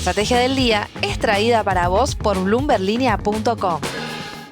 estrategia del día es traída para vos por bloomberlinia.com.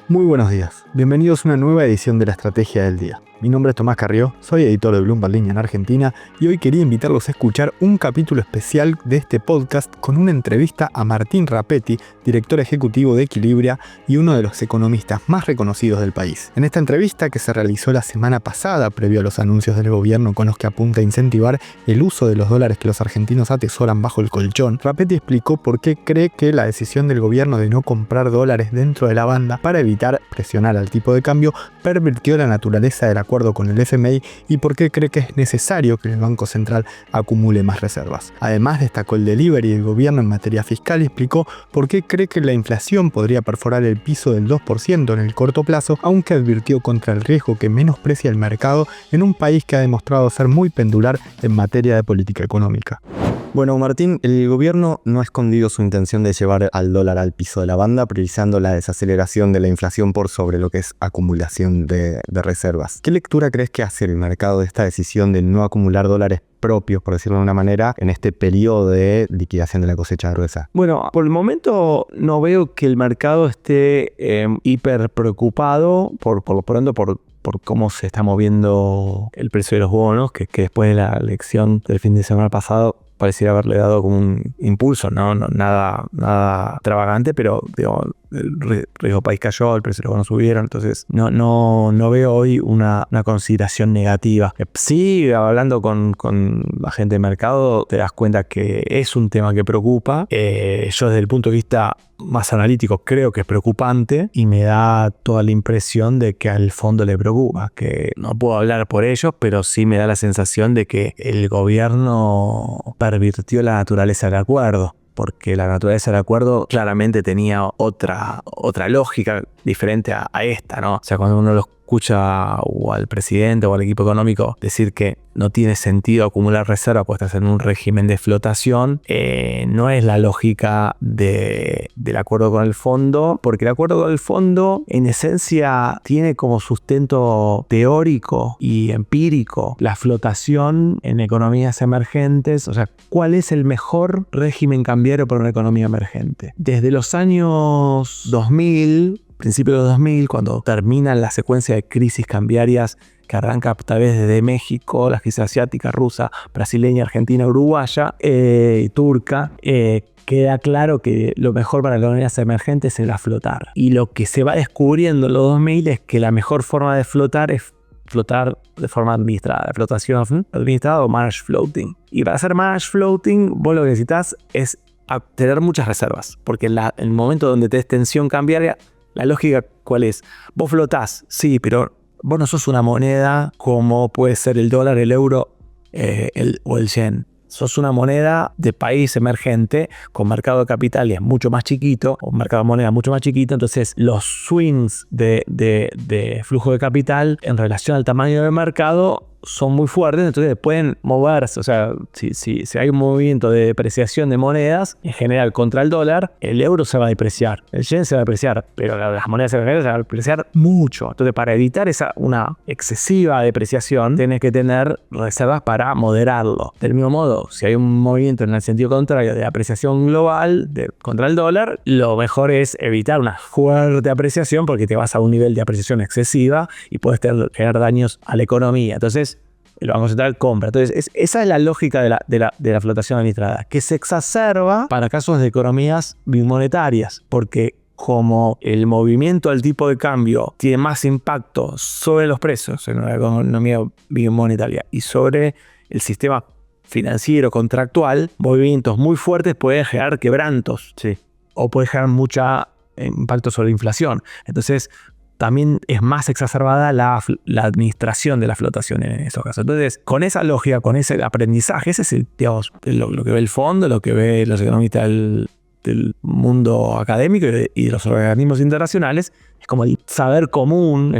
Muy buenos días, bienvenidos a una nueva edición de la Estrategia del Día. Mi nombre es Tomás Carrió, soy editor de Bloomberg Línea en Argentina y hoy quería invitarlos a escuchar un capítulo especial de este podcast con una entrevista a Martín Rapetti, director ejecutivo de Equilibria y uno de los economistas más reconocidos del país. En esta entrevista, que se realizó la semana pasada previo a los anuncios del gobierno con los que apunta a incentivar el uso de los dólares que los argentinos atesoran bajo el colchón, Rapetti explicó por qué cree que la decisión del gobierno de no comprar dólares dentro de la banda para evitar presionar al tipo de cambio pervirtió la naturaleza del acuerdo con el FMI y por qué cree que es necesario que el Banco Central acumule más reservas. Además, destacó el delivery del gobierno en materia fiscal y explicó por qué cree que la inflación podría perforar el piso del 2% en el corto plazo, aunque advirtió contra el riesgo que menosprecia el mercado en un país que ha demostrado ser muy pendular en materia de política económica. Bueno, Martín, el gobierno no ha escondido su intención de llevar al dólar al piso de la banda, priorizando la desaceleración de la inflación por sobre lo que es acumulación de reservas. ¿Qué lectura crees que hace el mercado de esta decisión de no acumular dólares propios, por decirlo de una manera, en este periodo de liquidación de la cosecha gruesa? Bueno, por el momento no veo que el mercado esté hiper preocupado por cómo se está moviendo el precio de los bonos, que después de la elección del fin de semana pasado pareciera haberle dado como un impulso, no nada extravagante, pero digo, el riesgo país cayó, el precio de los bonos subieron, entonces no veo hoy una consideración negativa. Sí, hablando con la gente de mercado, te das cuenta que es un tema que preocupa. Yo desde el punto de vista más analítico creo que es preocupante y me da toda la impresión de que al fondo le preocupa, que no puedo hablar por ellos, pero sí me da la sensación de que el gobierno pervirtió la naturaleza del acuerdo, porque la naturaleza del acuerdo claramente tenía otra lógica diferente a esta, ¿no? O sea, cuando uno lo escucha o al presidente o al equipo económico decir que no tiene sentido acumular reserva puestas en un régimen de flotación, no es la lógica del acuerdo con el fondo, porque el acuerdo con el fondo en esencia tiene como sustento teórico y empírico la flotación en economías emergentes. O sea, ¿cuál es el mejor régimen cambiario para una economía emergente? Desde los años 2000, principios de los 2000, cuando termina la secuencia de crisis cambiarias que arranca tal vez desde México, la crisis asiática, rusa, brasileña, argentina, uruguaya y turca, queda claro que lo mejor para las economías emergentes era flotar. Y lo que se va descubriendo en los 2000 es que la mejor forma de flotar es flotar de forma administrada, flotación administrada o managed floating. Y para hacer managed floating, vos lo que necesitas es tener muchas reservas, porque en el momento donde tenés tensión cambiaria, la lógica, ¿cuál es? Vos flotás, sí, pero vos no sos una moneda como puede ser el dólar, el euro o el yen. Sos una moneda de país emergente con mercado de capitales mucho más chiquito, o un mercado de moneda mucho más chiquito. Entonces los swings de flujo de capital en relación al tamaño del mercado son muy fuertes, entonces pueden moverse. O sea, si hay un movimiento de depreciación de monedas en general contra el dólar, el euro se va a depreciar, el yen se va a depreciar, pero las monedas en general se van a depreciar mucho. Entonces, para evitar una excesiva depreciación, tienes que tener reservas para moderarlo. Del mismo modo, si hay un movimiento en el sentido contrario de apreciación global contra el dólar, lo mejor es evitar una fuerte apreciación, porque te vas a un nivel de apreciación excesiva y puedes generar daños a la economía. Entonces, el Banco Central compra. Entonces, esa es la lógica de la flotación administrada, que se exacerba para casos de economías bimonetarias, porque como el movimiento del tipo de cambio tiene más impacto sobre los precios en una economía bimonetaria y sobre el sistema financiero contractual, movimientos muy fuertes pueden generar quebrantos, sí, o pueden generar mucho impacto sobre la inflación. Entonces, también es más exacerbada la administración de la flotación en esos casos. Entonces, con esa lógica, con ese aprendizaje, ese es lo que ve el fondo, lo que ve los economistas del mundo académico y de los organismos internacionales. Es como el saber común,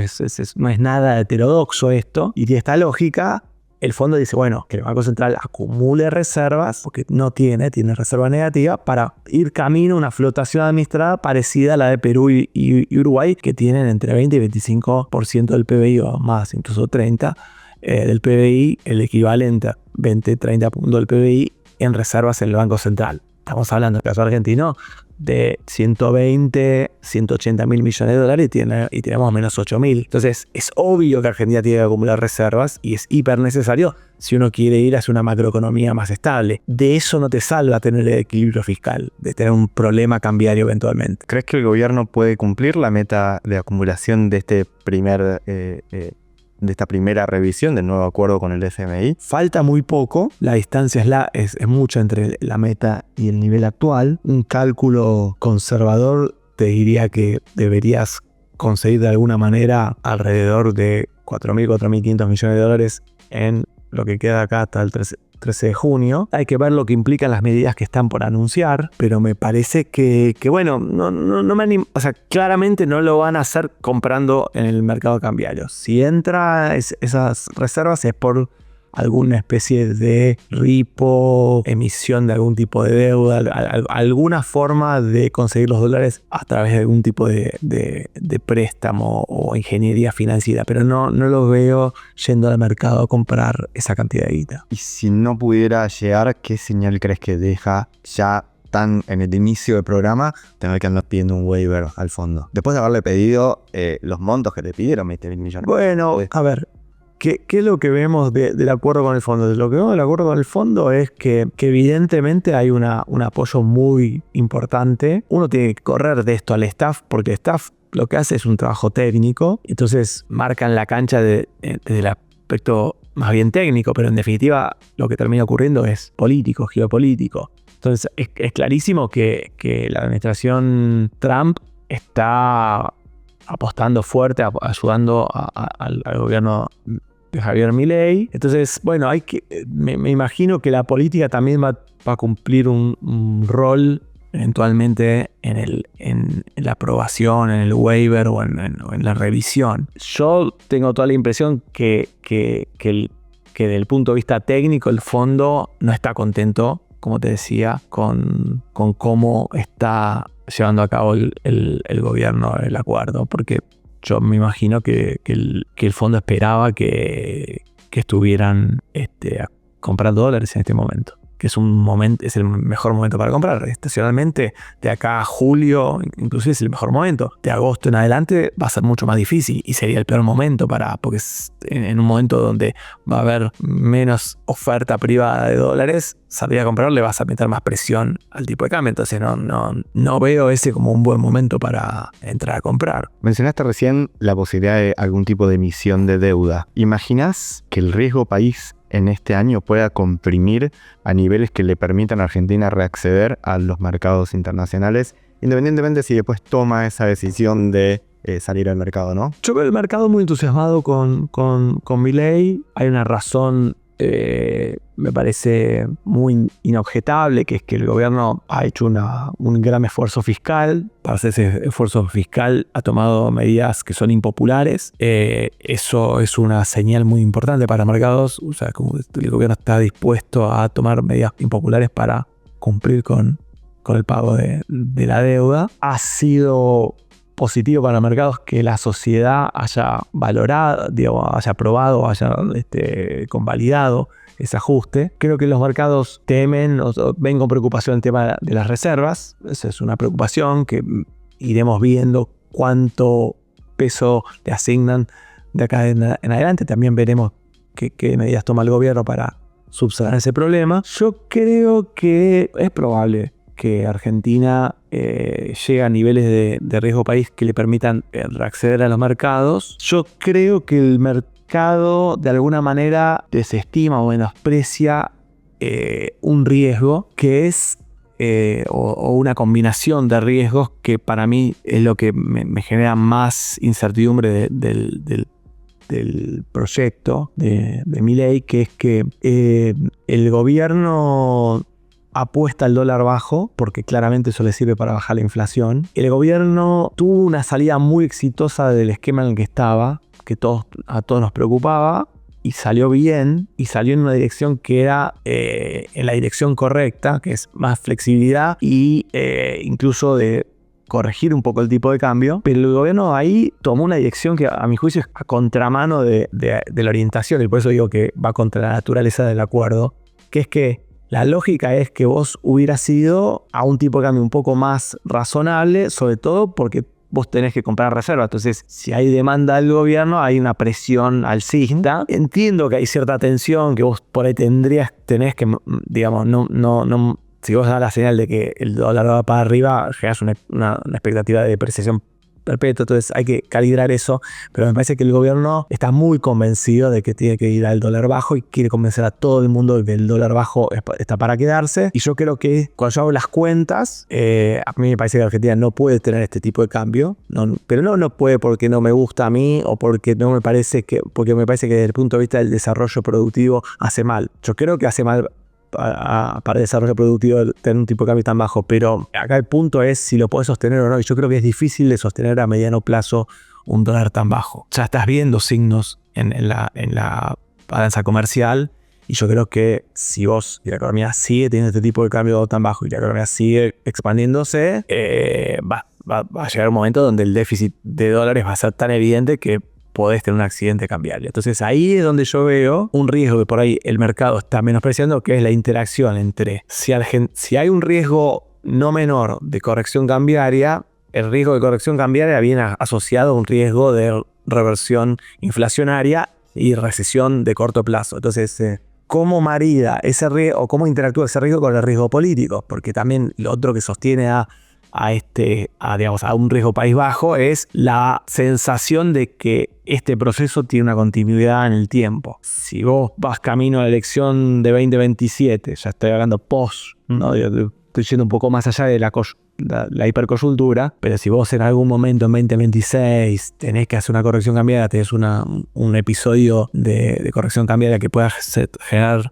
no es nada heterodoxo esto, y de esta lógica el fondo dice, bueno, que el Banco Central acumule reservas, porque no tiene reserva negativa, para ir camino a una flotación administrada parecida a la de Perú y Uruguay, que tienen entre 20 y 25% del PBI, o más, incluso 30% del PBI, el equivalente a 20-30 puntos del PBI en reservas en el Banco Central. estamos hablando en el caso argentino de 120, 180 mil millones de dólares y tenemos menos 8 mil. Entonces es obvio que Argentina tiene que acumular reservas y es hiper necesario si uno quiere ir hacia una macroeconomía más estable. De eso no te salva tener el equilibrio fiscal, de tener un problema cambiario eventualmente. ¿Crees que el gobierno puede cumplir la meta de acumulación de esta primera revisión del nuevo acuerdo con el FMI? Falta muy poco, la distancia es mucha entre la meta y el nivel actual. Un cálculo conservador te diría que deberías conseguir de alguna manera alrededor de 4.000, 4.500 millones de dólares en lo que queda acá hasta el 13 de junio. Hay que ver lo que implican las medidas que están por anunciar, pero me parece que bueno, no me animo. O sea, claramente no lo van a hacer comprando en el mercado cambiario. Si entra esas reservas es por alguna especie de repo, emisión de algún tipo de deuda, alguna forma de conseguir los dólares a través de algún tipo de préstamo o ingeniería financiera, pero no lo veo yendo al mercado a comprar esa cantidad de guita. Y si no pudiera llegar, ¿qué señal crees que deja ya tan en el inicio del programa tener que andar pidiendo un waiver al fondo? Después de haberle pedido los montos que le pidieron, 20.000 millones. Bueno, a ver, ¿qué es lo que vemos del acuerdo con el fondo? Lo que vemos del acuerdo con el fondo es que evidentemente hay un apoyo muy importante. Uno tiene que correr de esto al staff, porque el staff lo que hace es un trabajo técnico, entonces marcan la cancha desde el aspecto más bien técnico, pero en definitiva lo que termina ocurriendo es político, geopolítico. Entonces es clarísimo que la administración Trump está apostando fuerte, ayudando al gobierno de Javier Milei. Entonces, bueno, me imagino que la política también va a cumplir un rol eventualmente en la aprobación, en el waiver o en la revisión. Yo tengo toda la impresión que desde el punto de vista técnico el fondo no está contento, como te decía, con cómo está llevando a cabo el gobierno el acuerdo, porque yo me imagino que el fondo esperaba que estuvieran comprando dólares en este momento, que es el mejor momento para comprar. Estacionalmente, de acá a julio, inclusive es el mejor momento. De agosto en adelante va a ser mucho más difícil y sería el peor momento porque es en un momento donde va a haber menos oferta privada de dólares, salir a comprar le vas a meter más presión al tipo de cambio. Entonces no veo ese como un buen momento para entrar a comprar. Mencionaste recién la posibilidad de algún tipo de emisión de deuda. ¿Imaginás que el riesgo país en este año pueda comprimir a niveles que le permitan a Argentina reacceder a los mercados internacionales, independientemente si después toma esa decisión de salir al mercado, ¿no? Yo veo el mercado muy entusiasmado con Milei. Hay una razón, me parece muy inobjetable, que es que el gobierno ha hecho un gran esfuerzo fiscal. Para hacer ese esfuerzo fiscal ha tomado medidas que son impopulares. Eso es una señal muy importante para mercados. O sea, como el gobierno está dispuesto a tomar medidas impopulares para cumplir con el pago de la deuda. Ha sido positivo para mercados que la sociedad haya valorado, haya aprobado, haya convalidado ese ajuste. Creo que los mercados temen o ven con preocupación el tema de las reservas. Esa es una preocupación que iremos viendo cuánto peso le asignan de acá en adelante. También veremos qué medidas toma el gobierno para subsanar ese problema. Yo creo que es probable que Argentina llegue a niveles de riesgo país que le permitan reacceder a los mercados. Yo creo que el mercado de alguna manera desestima o menosprecia un riesgo que es o una combinación de riesgos que para mí es lo que me genera más incertidumbre del proyecto de Milei, que es que el gobierno apuesta al dólar bajo, porque claramente eso le sirve para bajar la inflación. El gobierno tuvo una salida muy exitosa del esquema en el que estaba, que a todos nos preocupaba, y salió bien, y salió en una dirección que era en la dirección correcta, que es más flexibilidad y incluso de corregir un poco el tipo de cambio. Pero el gobierno ahí tomó una dirección que a mi juicio es a contramano de la orientación, y por eso digo que va contra la naturaleza del acuerdo, que es que la lógica es que vos hubieras ido a un tipo de cambio un poco más razonable, sobre todo porque vos tenés que comprar reservas. Entonces, si hay demanda del gobierno, hay una presión alcista. Entiendo que hay cierta tensión que vos por ahí tenés que, digamos, no, si vos das la señal de que el dólar va para arriba, generas una expectativa de depreciación perpetua, entonces hay que calibrar eso, pero me parece que el gobierno está muy convencido de que tiene que ir al dólar bajo y quiere convencer a todo el mundo de que el dólar bajo está para quedarse. Y yo creo que cuando yo hago las cuentas, a mí me parece que Argentina no puede tener este tipo de cambio, pero no puede porque no me gusta a mí o porque me parece que desde el punto de vista del desarrollo productivo hace mal. Yo creo que hace mal para el desarrollo productivo tener un tipo de cambio tan bajo, pero acá el punto es si lo podés sostener o no, y yo creo que es difícil de sostener a mediano plazo un dólar tan bajo. Ya estás viendo signos en la balanza comercial, y yo creo que si la economía sigue teniendo este tipo de cambio tan bajo y la economía sigue expandiéndose, va a llegar un momento donde el déficit de dólares va a ser tan evidente que podés tener un accidente cambiario. Entonces ahí es donde yo veo un riesgo que por ahí el mercado está menospreciando, que es la interacción entre si hay un riesgo no menor de corrección cambiaria, el riesgo de corrección cambiaria viene asociado a un riesgo de reversión inflacionaria y recesión de corto plazo. Entonces, ¿cómo marida ese riesgo o cómo interactúa ese riesgo con el riesgo político? Porque también lo otro que sostiene a un riesgo país bajo es la sensación de que este proceso tiene una continuidad en el tiempo. Si vos vas camino a la elección de 2027, ya estoy hablando post, ¿no? Estoy yendo un poco más allá de la hipercoyuntura, pero si vos en algún momento en 2026 tenés que hacer una corrección cambiaria, tenés un episodio de corrección cambiaria que pueda generar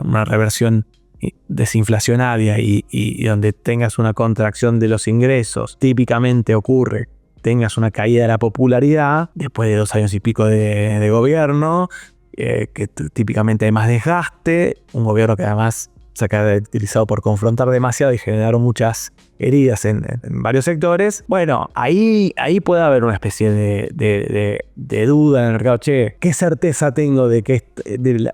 una reversión desinflacionaria y donde tengas una contracción de los ingresos, típicamente ocurre, tengas una caída de la popularidad después de 2 años y pico de gobierno, que típicamente hay más desgaste, un gobierno que además se ha caracterizado por confrontar demasiado y generaron muchas heridas en varios sectores. Bueno, ahí puede haber una especie de duda en el mercado. Che, ¿qué certeza tengo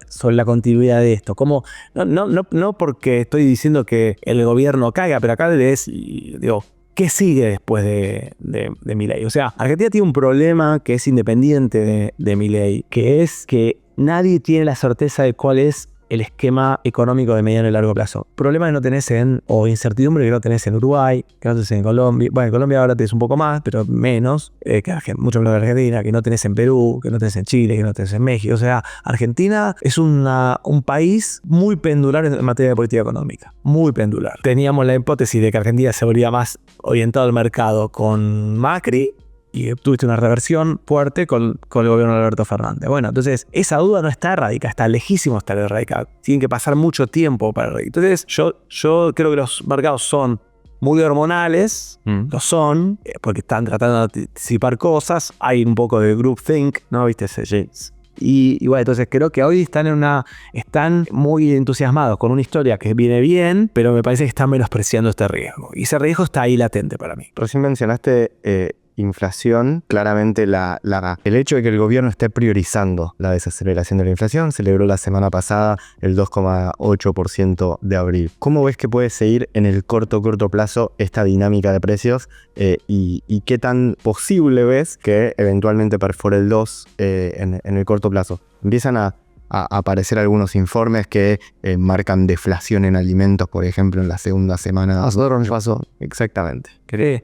sobre la continuidad de esto? ¿Cómo? No porque estoy diciendo que el gobierno caiga, pero acá ¿qué sigue después de Milei? O sea, Argentina tiene un problema que es independiente de Milei, que es que nadie tiene la certeza de cuál es el esquema económico de mediano y largo plazo. Problema que no tenés o incertidumbre que no tenés en Uruguay, que no tenés en Colombia. Bueno, en Colombia ahora tenés un poco más, pero menos, mucho menos que Argentina, que no tenés en Perú, que no tenés en Chile, que no tenés en México. O sea, Argentina es un país muy pendular en materia de política económica. Muy pendular. Teníamos la hipótesis de que Argentina se volvía más orientado al mercado con Macri, y tuviste una reversión fuerte con el gobierno de Alberto Fernández. Bueno, entonces esa duda no está erradicada, está lejísimo de estar erradicada. Tienen que pasar mucho tiempo para erradicar. Entonces yo creo que los mercados son muy hormonales, lo son, porque están tratando de anticipar cosas. Hay un poco de groupthink, ¿no? ¿Viste ese James? Y bueno, entonces creo que hoy están muy entusiasmados con una historia que viene bien, pero me parece que están menospreciando este riesgo. Y ese riesgo está ahí latente para mí. Recién mencionaste inflación. Claramente el hecho de que el gobierno esté priorizando la desaceleración de la inflación, celebró la semana pasada el 2,8% de abril. ¿Cómo ves que puede seguir en el corto plazo esta dinámica de precios y qué tan posible ves que eventualmente perfore el 2 en el corto plazo? Empiezan a aparecer algunos informes que marcan deflación en alimentos, por ejemplo, en la segunda semana. Nosotros nos pasó. Exactamente.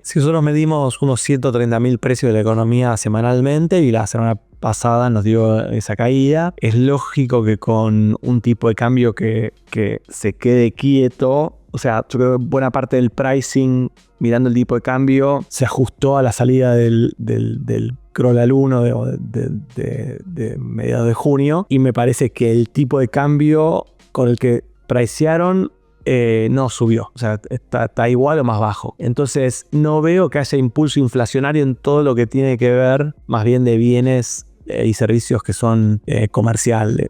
Si nosotros medimos unos 130.000 precios de la economía semanalmente y la semana pasada nos dio esa caída, es lógico que con un tipo de cambio que se quede quieto, o sea, yo creo que buena parte del pricing, mirando el tipo de cambio, se ajustó a la salida del Kroll al 1 de mediados de junio, y me parece que el tipo de cambio con el que pricearon no subió, o sea, está igual o más bajo. Entonces no veo que haya impulso inflacionario en todo lo que tiene que ver más bien de bienes y servicios que son comerciales,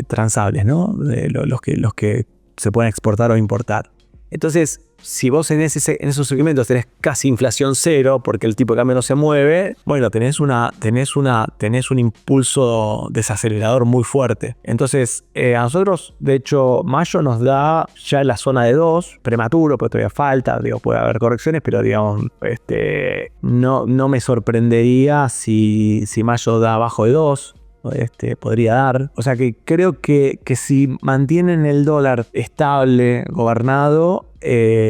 transables, ¿no? Los que se pueden exportar o importar. Entonces, si vos en esos segmentos tenés casi inflación cero porque el tipo de cambio no se mueve, bueno, tenés un impulso desacelerador muy fuerte. Entonces, a nosotros, de hecho, mayo nos da ya en la zona de 2, prematuro, pero todavía falta, puede haber correcciones, pero digamos, no me sorprendería si mayo da abajo de 2. Podría dar. O sea que creo que si mantienen el dólar estable, gobernado,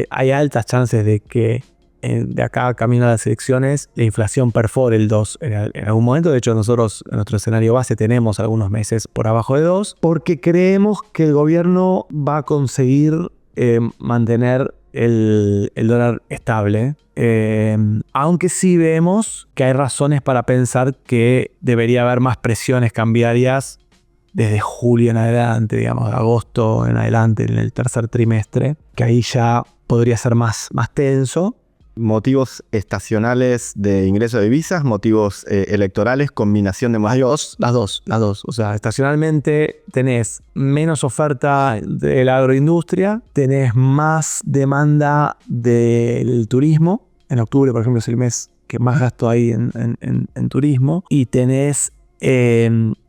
hay altas chances de que de acá camino a las elecciones la inflación perfore el 2 en algún momento. De hecho, nosotros en nuestro escenario base tenemos algunos meses por abajo de 2 porque creemos que el gobierno va a conseguir mantener el dólar estable. Aunque sí vemos que hay razones para pensar que debería haber más presiones cambiarias desde julio en adelante, digamos, de agosto en adelante, en el tercer trimestre, que ahí ya podría ser más tenso. Motivos estacionales de ingreso de divisas, motivos electorales, combinación de más. Las dos. O sea, estacionalmente tenés menos oferta de la agroindustria, tenés más demanda del turismo. En octubre, por ejemplo, es el mes que más gasto hay en turismo. Y tenés,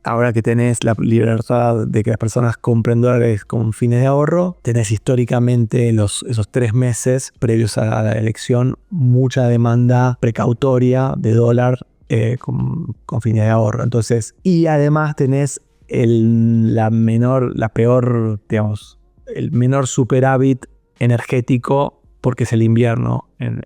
ahora que tenés la libertad de que las personas compren dólares con fines de ahorro, tenés históricamente esos 3 meses previos a la elección mucha demanda precautoria de dólar con fines de ahorro. Entonces, y además tenés el menor superávit energético porque es el invierno en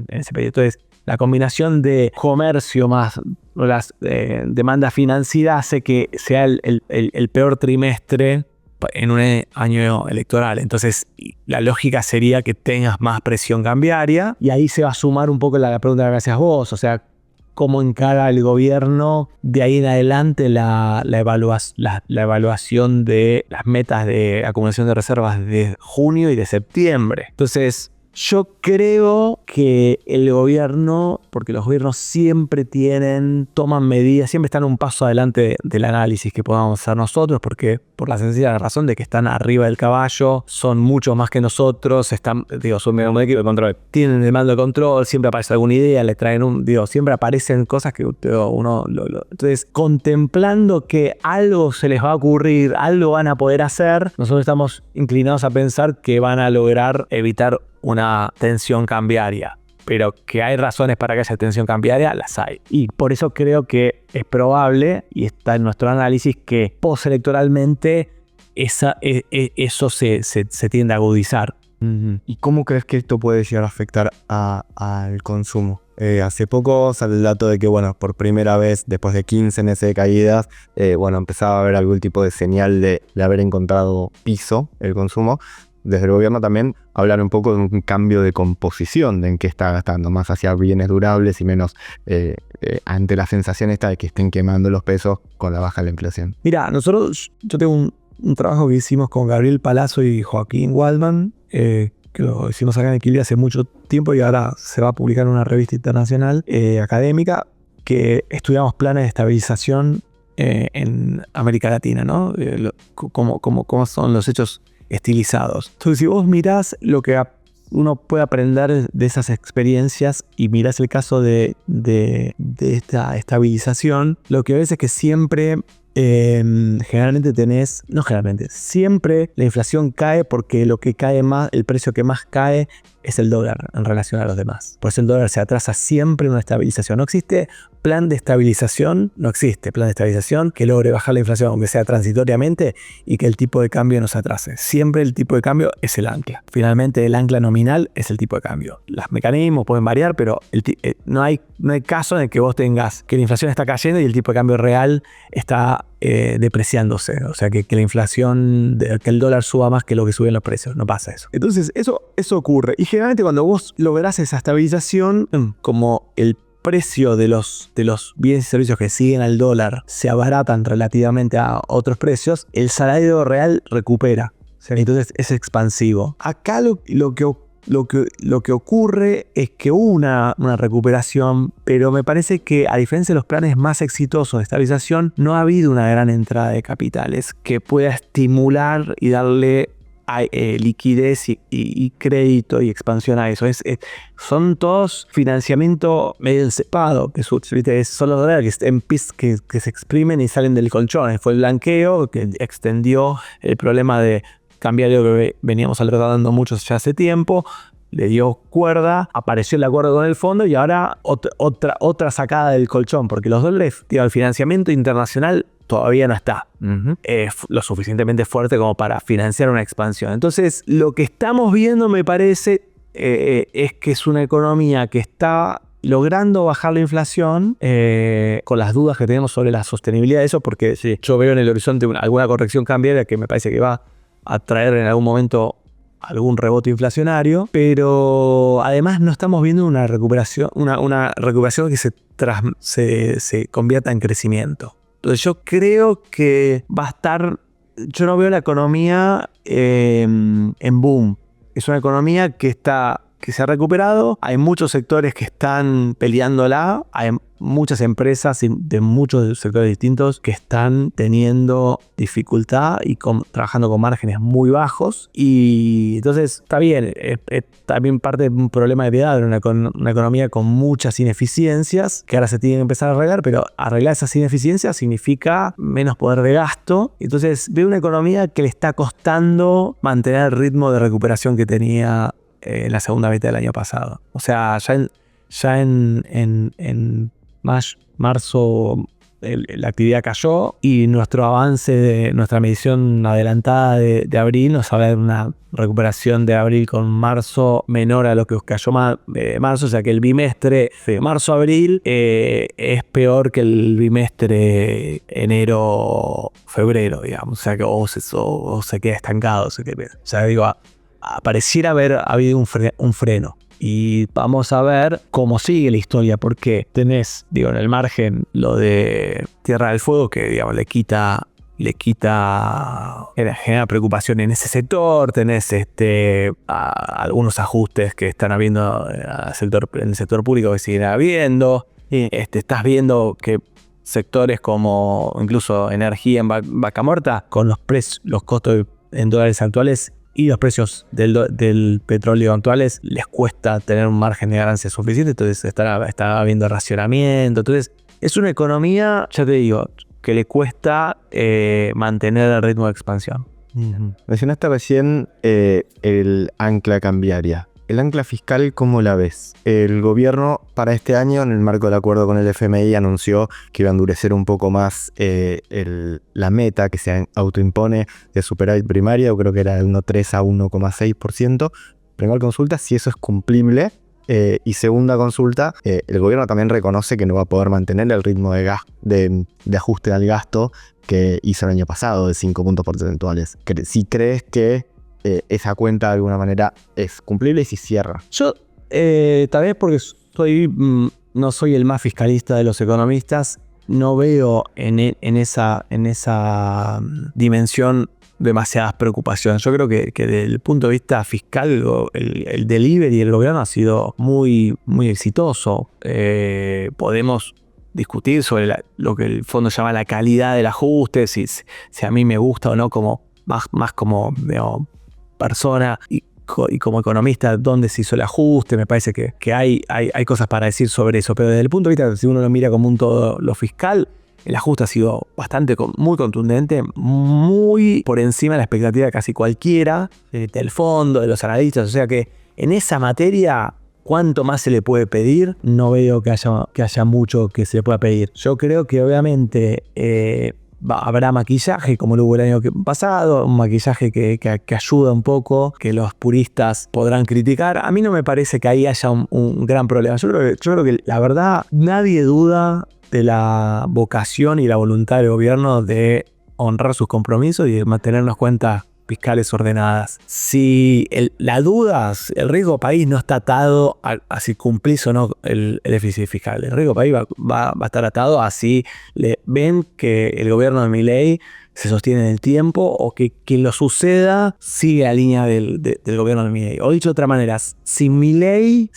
ese periodo. Entonces, la combinación de comercio más las demanda financiera hace que sea el peor trimestre en un año electoral. Entonces, la lógica sería que tengas más presión cambiaria y ahí se va a sumar un poco la pregunta que hacías vos, o sea, cómo encara el gobierno de ahí en adelante la evaluación de las metas de acumulación de reservas de junio y de septiembre. Entonces, yo creo que el gobierno, porque los gobiernos siempre toman medidas, siempre están un paso adelante del análisis que podamos hacer nosotros, porque por la sencilla razón de que están arriba del caballo, son mucho más que nosotros, son un equipo de control, tienen el mando de control, siempre aparece alguna idea, le traen siempre aparecen cosas que entonces, contemplando que algo se les va a ocurrir, algo van a poder hacer, nosotros estamos inclinados a pensar que van a lograr evitar una tensión cambiaria, pero que hay razones para que haya tensión cambiaria, las hay. Y por eso creo que es probable, y está en nuestro análisis, que postelectoralmente eso se tiende a agudizar. ¿Y cómo crees que esto puede llegar a afectar al consumo? Hace poco sale el dato de que, por primera vez, después de 15 meses de caídas, empezaba a haber algún tipo de señal de haber encontrado piso el consumo. Desde el gobierno también hablar un poco de un cambio de composición, de en qué está gastando, más hacia bienes durables y menos ante la sensación esta de que estén quemando los pesos con la baja de la inflación. Mira, yo tengo un trabajo que hicimos con Gabriel Palazzo y Joaquín Waldman, que lo hicimos acá en Equilibrio hace mucho tiempo y ahora se va a publicar en una revista internacional académica, que estudiamos planes de estabilización en América Latina, ¿no? Cómo son los hechos estilizados. Entonces, si vos mirás lo que uno puede aprender de esas experiencias y mirás el caso de esta estabilización, lo que ves es que siempre, siempre la inflación cae porque lo que cae más, el precio que más cae es el dólar en relación a los demás. Por eso el dólar se atrasa siempre en una estabilización. No existe plan de estabilización que logre bajar la inflación, aunque sea transitoriamente, y que el tipo de cambio no se atrase. Siempre el tipo de cambio es el ancla. Finalmente, el ancla nominal es el tipo de cambio. Los mecanismos pueden variar, pero no hay caso en el que vos tengas que la inflación está cayendo y el tipo de cambio real está depreciándose. O sea, que la inflación, que el dólar suba más que lo que suben los precios. No pasa eso. Entonces, eso ocurre. Y generalmente cuando vos lográs esa estabilización, como el precio de los bienes y servicios que siguen al dólar se abaratan relativamente a otros precios, el salario real recupera. Entonces es expansivo. Acá lo que ocurre es que hubo una recuperación, pero me parece que, a diferencia de los planes más exitosos de estabilización, no ha habido una gran entrada de capitales que pueda estimular y darle hay liquidez y crédito y expansión a eso. Son todos financiamiento medio encepado, que son los dólares que se exprimen y salen del colchón. Fue el blanqueo que extendió el problema de cambiario que veníamos tratando muchos ya hace tiempo. Le dio cuerda, apareció el acuerdo con el fondo y ahora otra sacada del colchón, porque los dólares, el financiamiento internacional todavía no está lo suficientemente fuerte como para financiar una expansión. Entonces, lo que estamos viendo, me parece, es que es una economía que está logrando bajar la inflación, con las dudas que tenemos sobre la sostenibilidad de eso, porque sí, yo veo en el horizonte alguna corrección cambiaria que me parece que va a traer en algún momento algún rebote inflacionario, pero además no estamos viendo una recuperación que se convierta en crecimiento. Entonces yo creo que va a estar, yo no veo la economía en boom. Es una economía que se ha recuperado, hay muchos sectores que están peleándola, hay muchas empresas de muchos sectores distintos que están teniendo dificultad y trabajando con márgenes muy bajos, y entonces está bien, es también parte de un problema de piedad, una economía con muchas ineficiencias que ahora se tienen que empezar a arreglar, pero arreglar esas ineficiencias significa menos poder de gasto. Entonces veo una economía que le está costando mantener el ritmo de recuperación que tenía en la segunda mitad del año pasado. O sea, ya en marzo la actividad cayó, y nuestro avance de nuestra medición adelantada de abril nos habla de una recuperación de abril con marzo menor a lo que cayó marzo, o sea que el bimestre de marzo-abril es peor que el bimestre enero-febrero, digamos, o sea que o se queda estancado, o sea, digo, pareciera haber habido un freno. Y vamos a ver cómo sigue la historia, porque tenés, en el margen lo de Tierra del Fuego, que le quita genera preocupación en ese sector. Tenés algunos ajustes que están habiendo en el sector público, que siguen habiendo. Estás viendo que sectores como incluso energía en vaca muerta, con los costos en dólares actuales y los precios del petróleo actuales, les cuesta tener un margen de ganancia suficiente, entonces está habiendo racionamiento. Entonces es una economía, ya te digo, que le cuesta mantener el ritmo de expansión. Mencionaste recién el ancla cambiaria. El ancla fiscal, ¿cómo la ves? El gobierno para este año, en el marco del acuerdo con el FMI, anunció que iba a endurecer un poco más la meta que se autoimpone de superávit primaria, creo que era de 1,3 a 1,6%. Primera consulta, si eso es cumplible. Y segunda consulta, el gobierno también reconoce que no va a poder mantener el ritmo de ajuste al gasto que hizo el año pasado de 5 puntos porcentuales. Si crees que esa cuenta de alguna manera es cumplible y si cierra. Yo, tal vez porque no soy el más fiscalista de los economistas, no veo en esa dimensión demasiadas preocupaciones. Yo creo que desde el punto de vista fiscal, el delivery del gobierno ha sido muy, muy exitoso. Podemos discutir sobre lo que el fondo llama la calidad del ajuste, si a mí me gusta o no, como más como persona y como economista, dónde se hizo el ajuste. Me parece que hay cosas para decir sobre eso, pero desde el punto de vista, si uno lo mira como un todo lo fiscal, el ajuste ha sido muy contundente, muy por encima de la expectativa de casi cualquiera, del fondo, de los analistas. O sea que en esa materia, ¿cuánto más se le puede pedir? No veo que haya mucho que se le pueda pedir. Yo creo que obviamente habrá maquillaje, como lo hubo el año pasado, un maquillaje que ayuda un poco, que los puristas podrán criticar. A mí no me parece que ahí haya un gran problema. Yo creo que la verdad, nadie duda de la vocación y la voluntad del gobierno de honrar sus compromisos y de mantener las cuentas fiscales ordenadas. Si la duda, el riesgo país no está atado a si cumplís o no el déficit fiscal. El riesgo país va a estar atado a si ven que el gobierno de Milei se sostiene en el tiempo, o que quien lo suceda sigue la línea del gobierno de Milei. O dicho de otra manera, si Milei,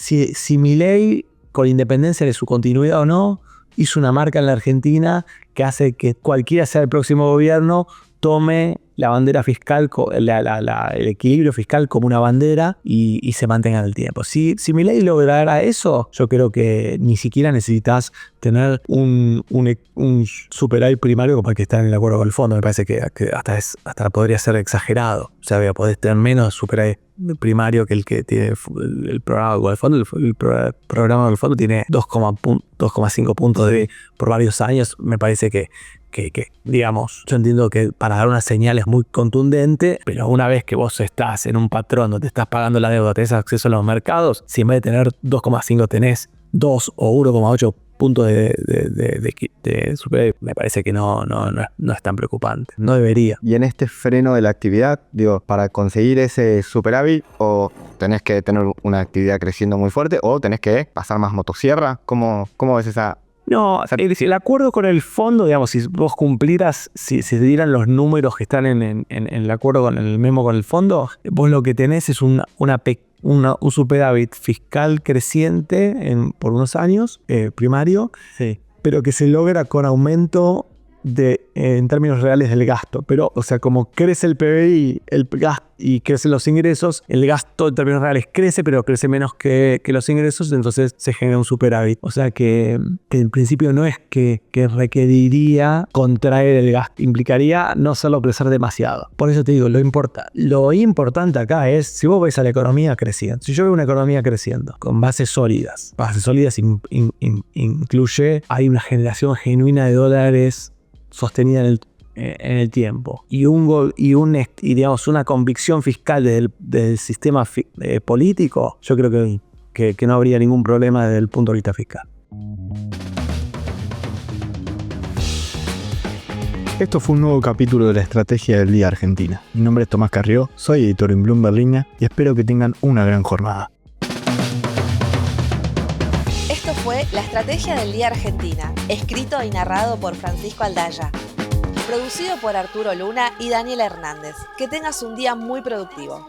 con independencia de su continuidad o no, hizo una marca en la Argentina que hace que cualquiera sea el próximo gobierno tome la bandera fiscal, el equilibrio fiscal como una bandera y se mantenga en el tiempo. Si Milei lograra eso, yo creo que ni siquiera necesitas tener un superávit primario para que esté en el acuerdo con el fondo. Me parece que hasta podría ser exagerado. O sea, podés tener menos superávit primario que el que tiene el programa con el fondo. El programa con el fondo tiene 2,5 puntos por varios años. Me parece que digamos, yo entiendo que para dar una señal es muy contundente, pero una vez que vos estás en un patrón donde estás pagando la deuda, tenés acceso a los mercados, si en vez de tener 2,5 tenés 2 o 1,8 puntos de superávit, me parece que no es tan preocupante. No debería. Y en este freno de la actividad, digo, para conseguir ese superávit, o tenés que tener una actividad creciendo muy fuerte, o tenés que pasar más motosierra. ¿Cómo ves esa? No, es decir, el acuerdo con el fondo, digamos, si vos cumplieras, si se dieran los números que están en el acuerdo con el memo con el fondo, vos lo que tenés es un superávit fiscal creciente por unos años, primario, Sí. pero que se logra con aumento en términos reales del gasto. Pero, o sea, como crece el PBI, el gasto y crecen los ingresos, el gasto en términos reales crece, pero crece menos que los ingresos, entonces se genera un superávit. O sea que en principio no es que requeriría contraer el gasto, implicaría no hacerlo crecer demasiado. Por eso te digo, lo importante acá es, si vos ves a la economía creciendo, si yo veo una economía creciendo con bases sólidas incluye, hay una generación genuina de dólares sostenida en el tiempo y digamos una convicción fiscal del sistema político, yo creo que no habría ningún problema desde el punto de vista fiscal. Esto fue un nuevo capítulo de la Estrategia del Día Argentina. Mi nombre es Tomás Carrió, soy editor en Bloomberg Línea y espero que tengan una gran jornada. Esto fue La Estrategia del Día Argentina, escrito y narrado por Francisco Aldaya. Producido por Arturo Luna y Daniela Hernández. Que tengas un día muy productivo.